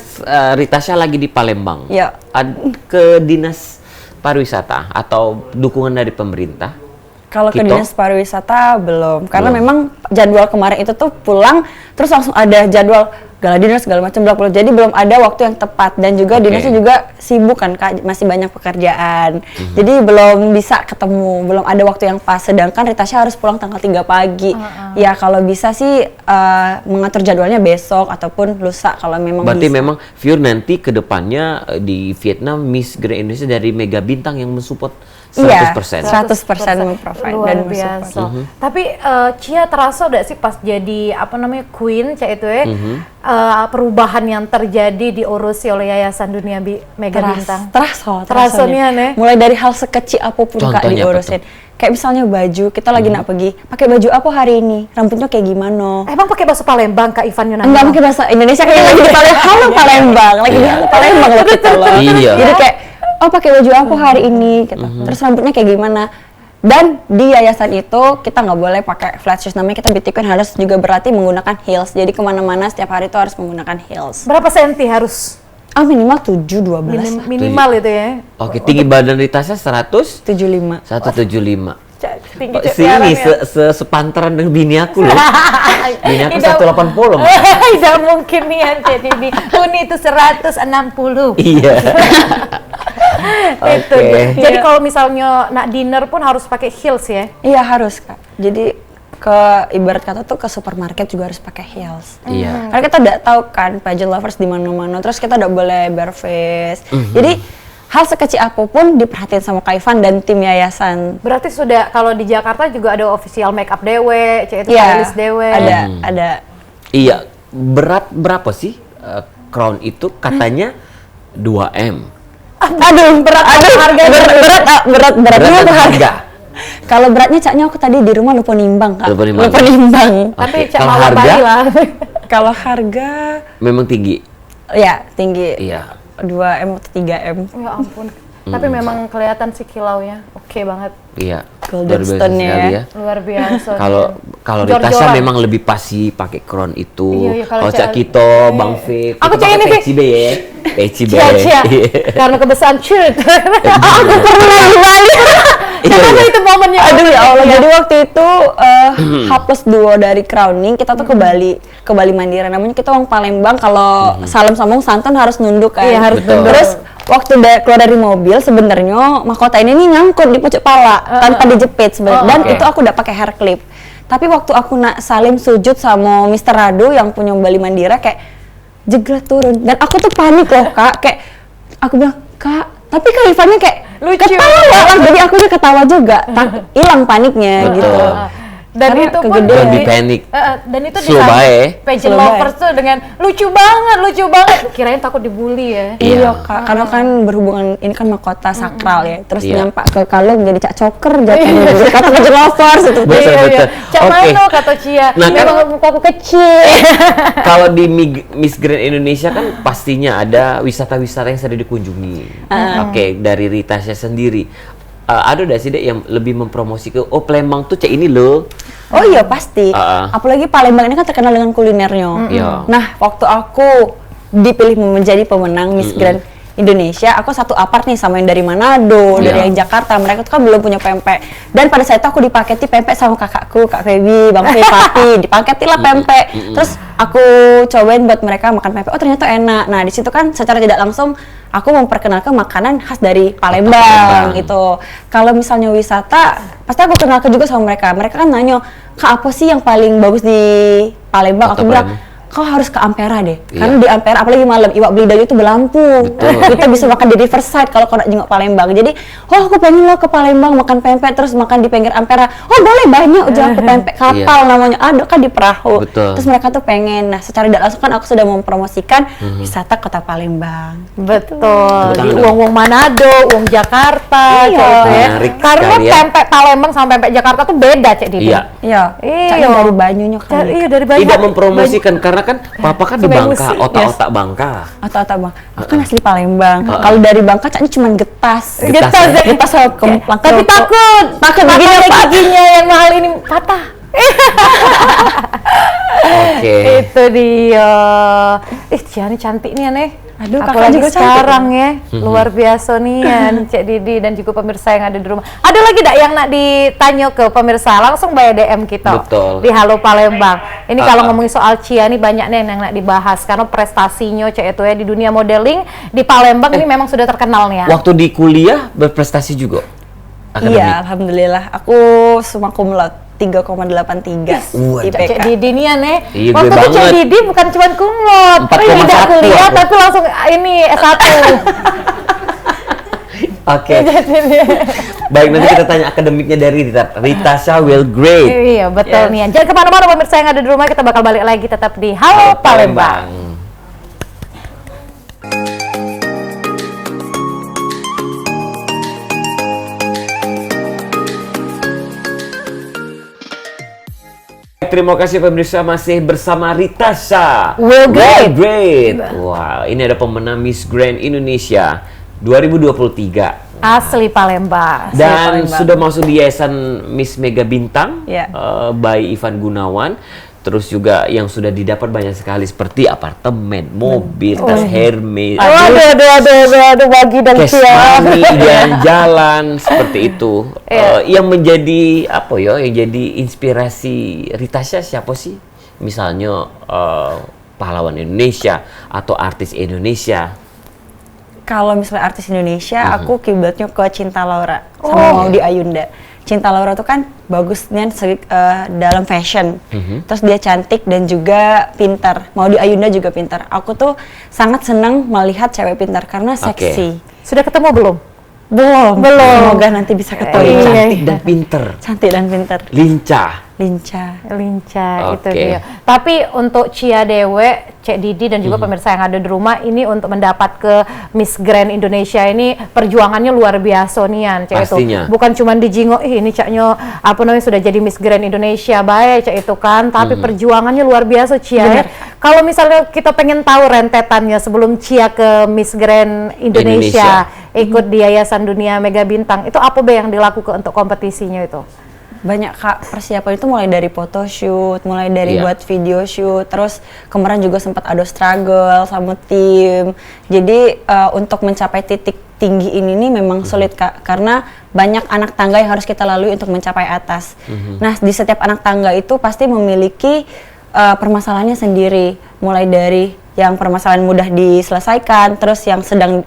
Rita Syah lagi di Palembang. Ya. Ke dinas pariwisata atau dukungan dari pemerintah? Kalau ke Kito? dinas pariwisata belum, karena Belum. memang jadwal kemarin itu tuh pulang, terus langsung ada jadwal gala dinner segala macam belak jadi belum ada waktu yang tepat dan juga Oke. dinasnya juga sibuk kan Kak, masih banyak pekerjaan, jadi belum bisa ketemu, belum ada waktu yang pas. Sedangkan Rita Syah harus pulang tanggal 3 pagi, ya kalau bisa sih mengatur jadwalnya besok ataupun lusa kalau memang Berarti bisa. memang View nanti ke depannya di Vietnam Miss Grand Indonesia dari Mega Bintang yang mensupport 100%. Iya, 100% memprovide luar dan biasa. mensupport. Tapi Cia terasa udah sih pas jadi apa namanya Queen Cia itu ya perubahan yang terjadi diurusi oleh Yayasan Dunia Mega Bintang. Terasa nih, aneh. mulai dari hal sekecil apapun Kak Contohnya apa diurusin. Kayak misalnya baju, kita lagi nak pergi, pakai baju apa hari ini? Rambutnya kayak gimana? Emang pakai bahasa Palembang Kak Ivan Yunani? Enggak pakai bahasa Indonesia, kayak lagi di Palembang, halo Palembang, lagi di halo Palembang loh kita loh. Iya. Jadi kayak, oh pakai baju apa hari ini? Gitu. Terus rambutnya kayak gimana? Dan di yayasan itu kita nggak boleh pakai flat shoes, namanya kita beauty queen harus juga berarti menggunakan heels. Jadi kemana-mana setiap hari itu harus menggunakan heels. Berapa senti harus Minimal 7-12 minimal itu ya? Oke, tinggi badan Rita Syah 100? 75. 175. Tinggi Ini sepantaran dengan bini aku loh. Bini aku 180. Tidak mungkin nih jadi ini. Uni itu 160. Iya. Itu. Oke. Jadi kalau misalnya nak dinner pun harus pakai heels ya? Iya harus Kak. Jadi ibarat kata tuh ke supermarket juga harus pakai heels. Iya. Karena kita udah tahu kan pageant lovers di mana-mana. Terus kita udah boleh bareface. Jadi hal sekecil apapun diperhatiin sama Kak Ivan dan tim yayasan. Berarti sudah kalau di Jakarta juga ada official makeup dewe, itu Iya, stylist dewe. ada. Iya. Berat berapa sih crown itu? Katanya 2M. Aduh, beratnya Berat dan harga. Kalau beratnya Caknya aku tadi di rumah lupa nimbang Kak. Lupa nimbang. Tapi Oke, Cak kalau malah harga? Bali lah. Kalau harga Memang tinggi. ya tinggi. Iya. 2M atau 3M. Ya ampun. Tapi memang kelihatan sih kilaunya. Oke banget. Iya. Golden Luar biasa stone-nya sekali ya. Luar biasa. Kalau Rita Syah Jor-joran. memang lebih pasti pakai crown itu. Iya, kalau Kalau Cak Cak- Kito, Bang Fik, Aku kita Cak pakai ini, Fik. peci be ya. Peci be. Cia-cia. Karena kebesaran cut. Aku pernah di Bali. Iya, Kenapa iya. itu momennya? Aduh ya Allah, jadi waktu itu H+2 dari crowning kita tuh ke Bali Mandira. Namanya kita orang Palembang, kalau salam sambung santun harus nunduk kan. Iya, harus Betul. nunduk. Terus waktu keluar dari mobil sebenarnya mahkota ini nih nyangkut di pucuk pala tanpa dijepit sebenarnya. Dan oke. itu aku udah pakai hair clip. Tapi waktu aku nak salim sujud sama Mr. Radu yang punya Bali Mandira kayak jegret turun. Dan aku tuh panik loh Kak, kayak aku bilang, "Kak, tapi Kak Ivannya kayak Lucu. ketawa lah." Jadi aku udah ketawa juga, hilang paniknya Betul. gitu. Dan Karena itu pun kegedean. Lebih panik. dan itu Slow bae. pageant Slow bae. lovers tuh dengan lucu banget. Kirain takut dibully ya. Iya. Iya Kak, karena kan berhubungan ini kan mahkota sakral ya, terus Iya. nyampak ke kalung jadi Cak Coker jatuhnya, jadi kata pageant lovers itu. Betul, Iya, betul. iya. Cak Oke. Mano kata Cia. Nah, kan- Memang muka aku kecil. Kalau di Miss Grand Indonesia kan pastinya ada wisata-wisata yang sering dikunjungi. Oke, dari Rita Syah sendiri. Ada nggak sih Dek yang lebih mempromosi ke Palembang tuh cek ini loh. Oh iya pasti, Ah. apalagi Palembang ini kan terkenal dengan kulinernya. Iya. Nah waktu aku dipilih menjadi pemenang Miss Grand Indonesia, aku satu apart nih sama yang dari Manado, dari yang Jakarta. Mereka tuh kan belum punya pempek. Dan pada saat itu aku dipaketi pempek sama kakakku, Kak Feby, Bang Feby, dipaketi lah pempek. Terus aku cobain buat mereka makan pempek. Oh ternyata enak. Nah di situ kan secara tidak langsung aku memperkenalkan makanan khas dari Palembang gitu. Kalau misalnya wisata, pasti aku kenalkan juga sama mereka. Mereka kan nanya, Kak apa sih yang paling bagus di Palembang? Aku bilang, kau harus ke Ampera deh, karena di Ampera apalagi malam Iwak Belida itu berlampu. Kita bisa makan di Riverside kalau kau nak jenguk Palembang. Jadi, oh aku pengen lo ke Palembang makan pempek terus makan di pinggir Ampera. Oh boleh, banyak udah ke pempek kapal namanya, ada kan di perahu. Terus mereka tuh pengen. Nah secara tidak langsung kan aku sudah mempromosikan wisata kota Palembang. Betul. Di uang Manado, uang Jakarta, gitu ya. Karena pempek Palembang sama pempek Jakarta tuh beda, Cek Didi. Iya. Dari Banyunya kan. Iya dari Banyu. Tidak mempromosikan karena kan Papa kan di Bangka, otak-otak Bangka. Otak-otak Bangka. Aku kan asli Palembang. Kalau dari Bangka caknya cuma getas. Getas sama kemplang. Tapi takut begini giginya yang mahal ini patah. Oke. Itu dia. Ciani cantik nih aneh. Aduh, aku kakak lagi juga sekarang ya, luar biasa nih Cek Didi dan juga pemirsa yang ada di rumah. Ada lagi tidak yang nak ditanya ke pemirsa? Langsung bayar DM kita. Betul. Di Halo Palembang. Ini kalau ngomongin soal Cia nih banyak nih yang nak dibahas karena prestasinya Cek itu ya di dunia modeling di Palembang ini memang sudah terkenal nih ya. Waktu di kuliah berprestasi juga? Akademik? Iya, alhamdulillah. Aku summa cum laude 3,83 IPK. Cek Didi nih aneh. Iya, waktu itu Cek Didi bukan cuma kumlot, tidak kuliah tapi langsung ini S1. Oke. Baik, nanti kita tanya akademiknya dari Ritasha Will Great. Iya, betul nih. Jangan kemana-mana pemirsa yang ada di rumah, kita bakal balik lagi tetap di Halo Palembang. Terima kasih pemirsa masih bersama Ritasha Will Great. Wow, ini ada pemenang Miss Grand Indonesia 2023. Asli Palembang. Dan sudah masuk di yayasan Miss Mega Bintang by Ivan Gunawan. Terus juga yang sudah didapat banyak sekali seperti apartemen, mobil, tas Hermes, aduh, bagi dan cash money, jalan-jalan seperti itu. Yang menjadi apa ya? Yang jadi inspirasi Ritasha siapa sih? Misalnya pahlawan Indonesia atau artis Indonesia. Kalau misalnya artis Indonesia, aku kiblatnya ke Cinta Laura sama Maudy Ayunda. Cinta Laura tuh kan bagusnya dalam fashion, terus dia cantik dan juga pintar. Maudy Ayunda juga pintar. Aku tuh sangat senang melihat cewek pintar karena seksi. Sudah ketemu belum? Belum. Semoga nanti bisa ketemu. Cantik dan pintar. Cantik dan pintar. Lincah. Itu dia. Tapi untuk Cia Dewe, Cek Didi dan juga pemirsa yang ada di rumah ini untuk mendapat ke Miss Grand Indonesia ini perjuangannya luar biasa nian, Cek itu. Bukan cuma dijingok, ini Caknya apa namanya sudah jadi Miss Grand Indonesia, baik Cek itu kan, tapi perjuangannya luar biasa Cia ya. Kalau misalnya kita pengen tahu rentetannya sebelum Cia ke Miss Grand Indonesia. Ikut di Yayasan Dunia Mega Bintang, itu apa yang dilakukan untuk kompetisinya itu? Banyak Kak, persiapan itu mulai dari photoshoot, mulai dari buat video shoot, terus kemarin juga sempat ada struggle sama tim. Jadi untuk mencapai titik tinggi ini nih memang sulit Kak, karena banyak anak tangga yang harus kita lalui untuk mencapai atas. Nah di setiap anak tangga itu pasti memiliki permasalahannya sendiri, mulai dari yang permasalahan mudah diselesaikan, terus yang sedang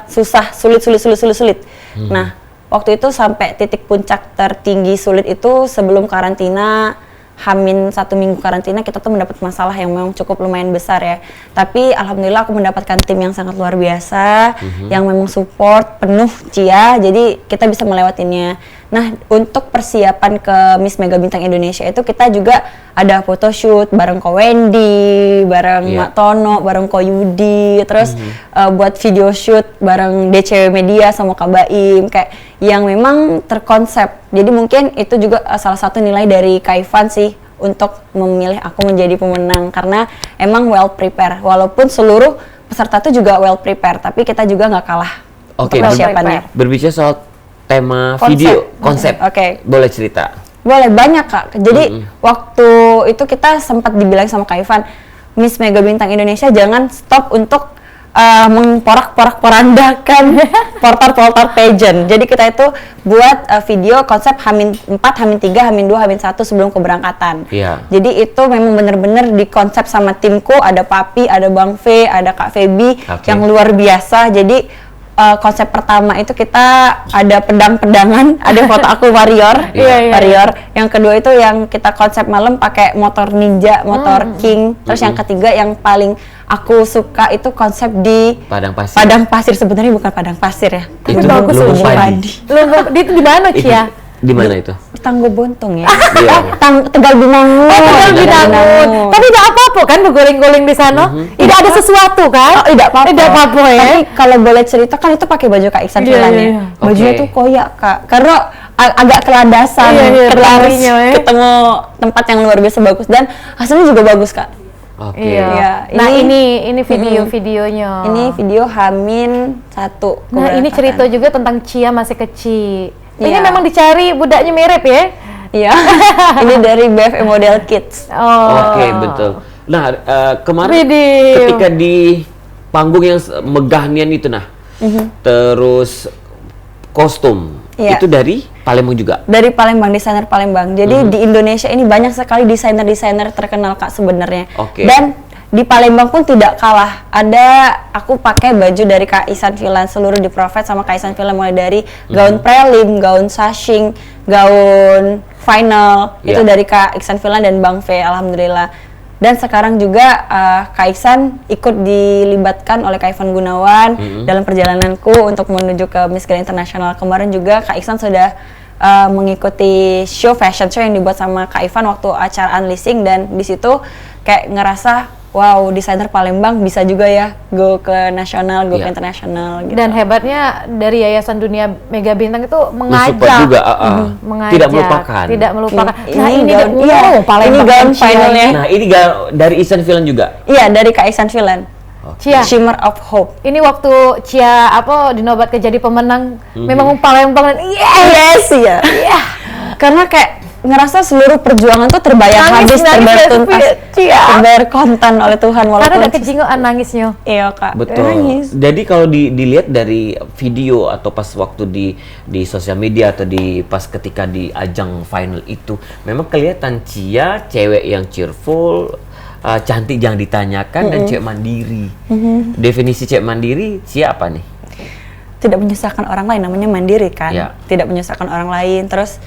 susah, sulit. Nah, waktu itu sampai titik puncak tertinggi sulit itu sebelum karantina, Hamin 1 minggu karantina, kita tuh mendapat masalah yang memang cukup lumayan besar ya. Tapi alhamdulillah aku mendapatkan tim yang sangat luar biasa, yang memang support penuh Cia, jadi kita bisa melewatinya. Nah, untuk persiapan ke Miss Mega Bintang Indonesia itu kita juga ada photoshoot bareng Ko Wendy, bareng Mak Tono, bareng Ko Yudi, terus buat video shoot bareng DCW Media sama Kak Baim, kayak yang memang terkonsep. Jadi mungkin itu juga salah satu nilai dari Kak Ivan sih untuk memilih aku menjadi pemenang, karena emang well prepare. Walaupun seluruh peserta itu juga well prepare, tapi kita juga nggak kalah untuk persiapannya. Berbicara soal tema video, konsep. Boleh cerita? Boleh, banyak Kak. Jadi waktu itu kita sempat dibilang sama Kak Ivan, Miss Mega Bintang Indonesia jangan stop untuk mengporak-porandakan portal-portal pageant. Jadi kita itu buat video konsep H-4, H-3, H-2, H-1 sebelum keberangkatan. Iya. Jadi itu memang bener-bener dikonsep sama timku, ada Papi, ada Bang V, ada Kak Feby yang luar biasa. Jadi konsep pertama itu kita ada pedang-pedangan, ada foto aku warrior, warrior. Yang kedua itu yang kita konsep malam pakai motor ninja, motor king. Terus yang ketiga yang paling aku suka itu konsep di Padang pasir. Padang pasir, sebenarnya bukan padang pasir ya. Itu bagus lumbung loh, padi. Itu di mana, Cia? Di mana itu? Di Tanggo Bontong ya. Iya. Tegal Binangun. Tegal Binangun. Tapi tidak apa-apa kan berguling-guling di sana? Tidak ada sesuatu kan? Tidak apa-apa. Tidak apa-apa ya. Tapi kalau boleh cerita kan itu pakai baju Kak Iksan Filan ya. Bajunya tuh koyak Kak. Karena agak keladasan. berlarinya ya. Ketemu tempat yang luar biasa bagus dan hasilnya juga bagus Kak. Oke. Iya. Nah ini video-videonya. Ini video H-1. Nah ini cerita juga tentang Cia masih kecil. Ini Iya. memang dicari budaknya mirip ya? Iya. Ini dari BFM Model Kids. Oke, betul. Nah, kemarin ketika di panggung yang megahnian itu terus kostum itu dari Palembang juga. Dari Palembang, desainer Palembang. Jadi di Indonesia ini banyak sekali desainer-desainer terkenal Kak sebenarnya. Oke. Dan di Palembang pun tidak kalah. Aku pakai baju dari Kak Ihsan Filan, seluruh di Prophet sama Kak Ihsan Filan, mulai dari gaun prelim, gaun sashing, gaun final, itu dari Kak Ihsan Filan dan Bang V, alhamdulillah. Dan sekarang juga Kak Ihsan ikut dilibatkan oleh Kak Ivan Gunawan dalam perjalananku untuk menuju ke Miss Grand International. Kemarin juga Kak Ihsan sudah mengikuti fashion show yang dibuat sama Kak Ivan waktu acara unleashing, dan di situ kayak ngerasa wow, desainer Palembang bisa juga ya go ke nasional, go ke internasional gitu. Dan hebatnya dari Yayasan Dunia Mega Bintang itu mengajak, juga, mengajak, tidak melupakan. Tidak melupakan. Nah, ini gaun, Palembang ini gaun finalnya. Nah, ini dari Ihsan Filan juga. Iya, dari Kak Ihsan Filan. Cia, Shimmer of Hope. ini waktu Cia dinobatkan jadi pemenang, memang Palembang dan Yes, iya. Karena kayak ngerasa seluruh perjuangan tuh terbayar habis, terbayar tuntas, terbayar kontan oleh Tuhan. Karena ada kejingoan nangisnya. Iya Kak. Betul. Nangis. Jadi kalau dilihat dari video atau pas waktu di sosial media atau pas ketika di ajang final itu, memang kelihatan Cia cewek yang cheerful, cantik jangan ditanyakan, dan cewek mandiri. Definisi cewek mandiri Cia apa nih? Tidak menyusahkan orang lain, namanya mandiri kan. Ya. Tidak menyusahkan orang lain. Terus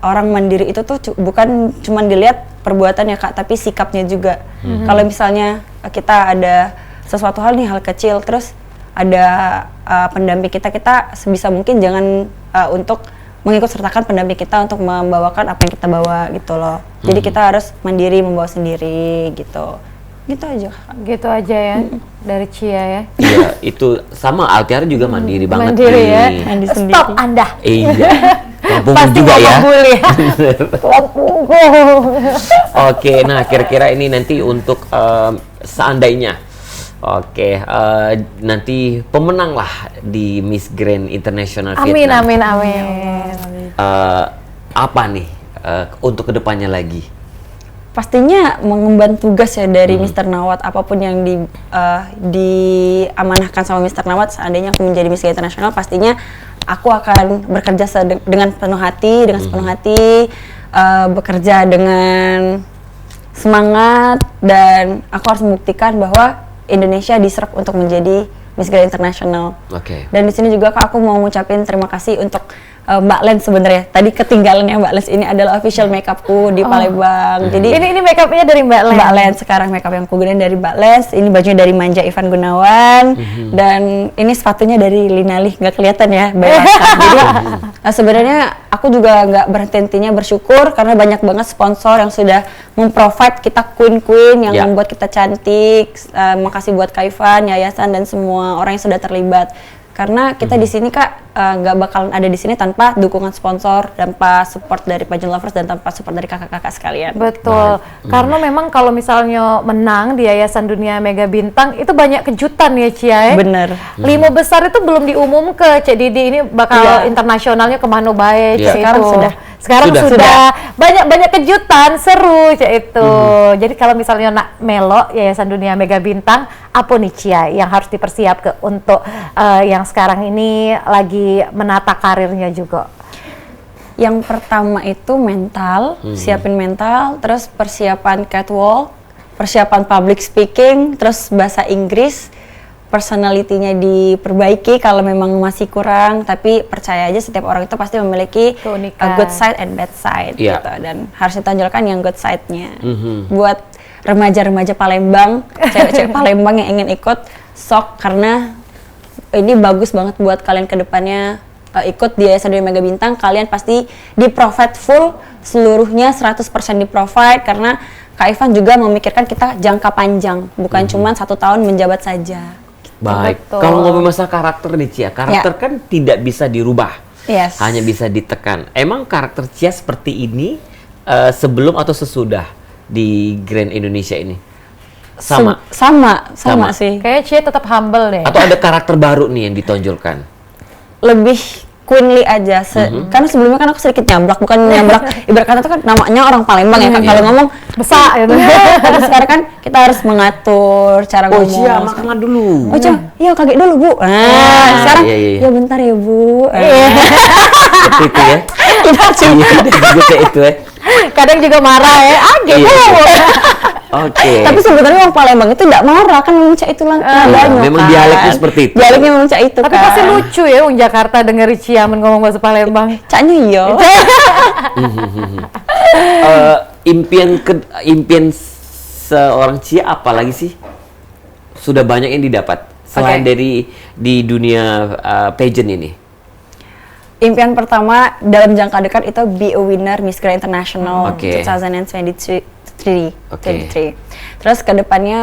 orang mandiri itu tuh bukan cuma dilihat perbuatannya Kak, tapi sikapnya juga. Kalau misalnya kita ada sesuatu hal kecil, terus ada pendamping kita sebisa mungkin jangan untuk mengikut sertakan pendamping kita untuk membawakan apa yang kita bawa gitu loh. Jadi kita harus mandiri, membawa sendiri gitu. Gitu aja Kak. Gitu aja ya, dari Cia ya. Iya, itu sama Altiara juga mandiri banget. Mandiri ya. Mandi Stop sendiri. Anda. Iya. Kampung Pasti juga ya. bully ya. Oke, nah kira-kira ini nanti untuk seandainya nanti pemenang lah di Miss Grand International Vietnam. Amin. Apa nih untuk kedepannya lagi? Pastinya mengemban tugas ya dari Mr. Nawat, apapun yang diamanahkan sama Mr. Nawat. Seandainya aku menjadi Miss Internasional, pastinya aku akan bekerja dengan sepenuh hati, bekerja dengan semangat, dan aku harus membuktikan bahwa Indonesia deserve untuk menjadi Miss Grand International. Oke. Dan di sini juga Kak, aku mau ngucapin terima kasih untuk Mbak Lens sebenarnya. Tadi ketinggalannya Mbak Lens, ini adalah official makeupku di Palembang. Jadi ini makeupnya dari Mbak Lens. Mbak Lens sekarang makeup yang kugunain dari Mbak Lens. Ini bajunya dari Manja Ivan Gunawan, dan ini sepatunya dari Linali. Nggak kelihatan ya, Jadi sebenarnya aku juga nggak berhenti-hentinya bersyukur karena banyak banget sponsor yang sudah memprovide kita queen-queen yang membuat kita cantik. Makasih buat Kak Ivan, yayasan, dan semua orang yang sudah terlibat. Karena kita di sini Kak nggak bakalan ada di sini tanpa dukungan sponsor, tanpa support dari pageant lovers, dan tanpa support dari kakak-kakak sekalian. Betul. Karena memang kalau misalnya menang di Yayasan Dunia Mega Bintang itu banyak kejutan ya Cia ya. Bener. 5 besar itu belum diumum ke Cik Didi, ini bakal internasionalnya kemana baik. Sekarang sudah. Sekarang sudah banyak kejutan seru Cia itu. Jadi kalau misalnya nak melo Yayasan Dunia Mega Bintang, apa nih Cia yang harus dipersiapkan untuk yang sekarang ini lagi menata karirnya juga? Yang pertama itu mental, siapin mental, terus persiapan catwalk, persiapan public speaking, terus bahasa Inggris, personality-nya diperbaiki kalau memang masih kurang, tapi percaya aja setiap orang itu pasti memiliki a good side and bad side gitu, dan harus ditonjolkan yang good side-nya. Buat remaja-remaja Palembang, cewek-cewek Palembang yang ingin ikut, sok, karena ini bagus banget buat kalian ke depannya. Ikut di Yayasan Dunia Mega Bintang, kalian pasti di-provide full, seluruhnya 100% di-provide, karena Kak Ivan juga memikirkan kita jangka panjang, bukan cuma 1 tahun menjabat saja. Baik, kalau ngomong masalah karakter nih Cia, karakter kan tidak bisa dirubah, hanya bisa ditekan. Emang karakter Cia seperti ini sebelum atau sesudah di Grand Indonesia ini? Sama sih. Kayaknya Cia tetap humble deh. Atau ada karakter baru nih yang ditonjolkan? Lebih queenly aja, karena sebelumnya kan aku sedikit nyablak, bukan nyablak, ibarat kata itu kan namanya orang Palembang ya kan, kalau ngomong besar gitu. Tapi sekarang kan kita harus mengatur cara ngomong. Oh iya, makanlah dulu. Oh iya kaget dulu Bu. Sekarang ya bentar ya Bu. Seperti itu ya. Kita juga kayak itu ya. Kadang juga marah ya, gitu. Oke. Tapi sebenarnya orang Palembang itu tidak marah kan, memang Cak itu nadanya. Memang dialeknya seperti itu. Dialeknya memang Cak itu. Tapi pasti lucu ya, Jakarta denger Cia ngomong bahasa Palembang. Caknya iya. Impian seorang Cia apa lagi sih? Sudah banyak yang didapat selain dari di dunia pageant ini. Impian pertama dalam jangka dekat itu be a winner Miss Grand International 2023. Terus kedepannya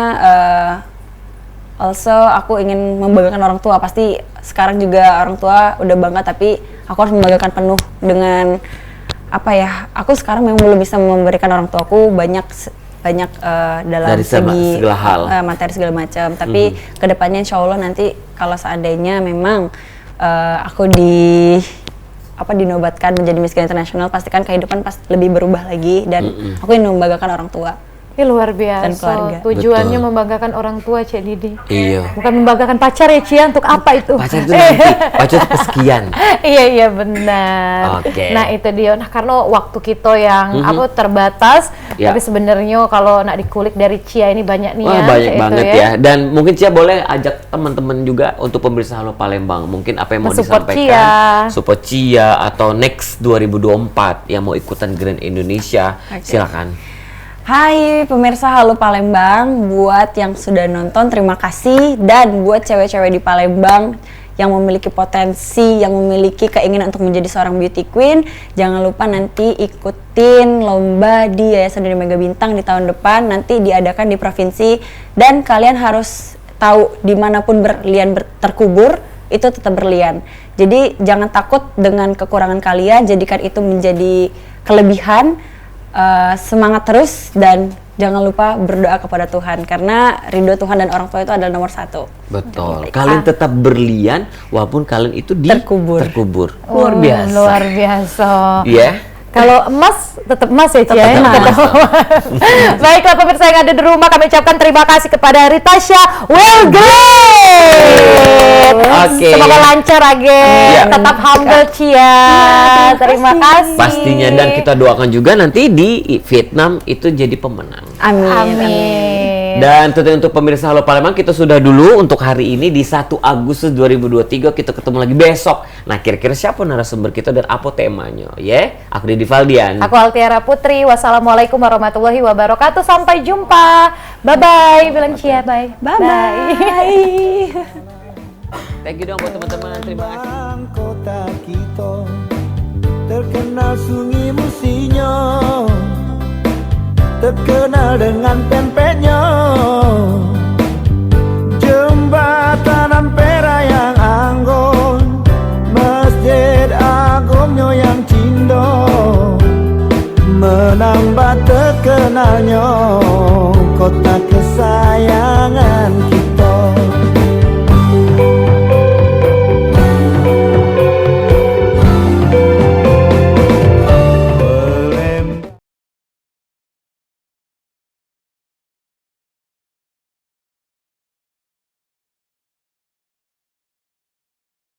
also aku ingin membanggakan orang tua. Pasti sekarang juga orang tua udah bangga, tapi aku harus membanggakan penuh dengan apa ya? Aku sekarang memang belum bisa memberikan orang tuaku banyak dalam dari segi segala hal, materi segala macam. Tapi kedepannya insya Allah nanti kalau seandainya memang aku dinobatkan menjadi Miss Grand International, pastikan kehidupan lebih berubah lagi, dan aku ingin membanggakan orang tua. Luar biasa. Dan keluarga. Tujuannya membanggakan orang tua Cik Didi. Iya. Bukan membanggakan pacar ya Cia, untuk apa itu? Pacar itu nanti, pacar itu kesekian. Iya benar. Nah itu dia. Nah karena waktu kita yang terbatas, tapi sebenarnya kalau nak dikulik dari Cia ini banyak nih. Wah, banyak banget ya. Dan mungkin Cia boleh ajak teman-teman juga untuk pemirsa Halo Palembang. Mungkin apa yang mau disampaikan? Support Cia atau Next 2024 yang mau ikutan Grand Indonesia, silakan. Hai pemirsa Halo Palembang, buat yang sudah nonton terima kasih, dan buat cewek-cewek di Palembang yang memiliki potensi, yang memiliki keinginan untuk menjadi seorang beauty queen, jangan lupa nanti ikutin lomba di Yayasan Dunia Mega Bintang di tahun depan, nanti diadakan di provinsi, dan kalian harus tahu dimanapun berlian terkubur itu tetap berlian. Jadi jangan takut dengan kekurangan kalian, jadikan itu menjadi kelebihan. Semangat terus, dan jangan lupa berdoa kepada Tuhan, karena ridho Tuhan dan orang tua itu adalah nomor 1. Betul. Kalian tetap berlian walaupun kalian itu terkubur. Luar biasa. Luar biasa. Iya. Kalau emas, tetap emas ya Cia. Baiklah pemirsa yang ada di rumah, kami ucapkan terima kasih kepada Ritasha Well-Great. Semoga lancar tetap humble Cia. Terima kasih. Pastinya, dan kita doakan juga nanti di Vietnam itu jadi pemenang. Amin. Dan tentu untuk pemirsa Halo Palembang, kita sudah dulu untuk hari ini di 1 Agustus 2023. Kita ketemu lagi besok. Nah, kira-kira siapa narasumber kita dan apa temanya? Aku Didi Valdian. Aku Altiara Putri. Wassalamualaikum warahmatullahi wabarakatuh. Sampai jumpa. Bye-bye. Bilang Cia, bye. Bye-bye. Thank you dong buat teman-teman. Terima kasih. Kota kita terkenal sungai musinya, terkenal dengan pempeknya, jembatan Ampera yang anggun, masjid agungnya yang cindo, menambah terkenalnya kota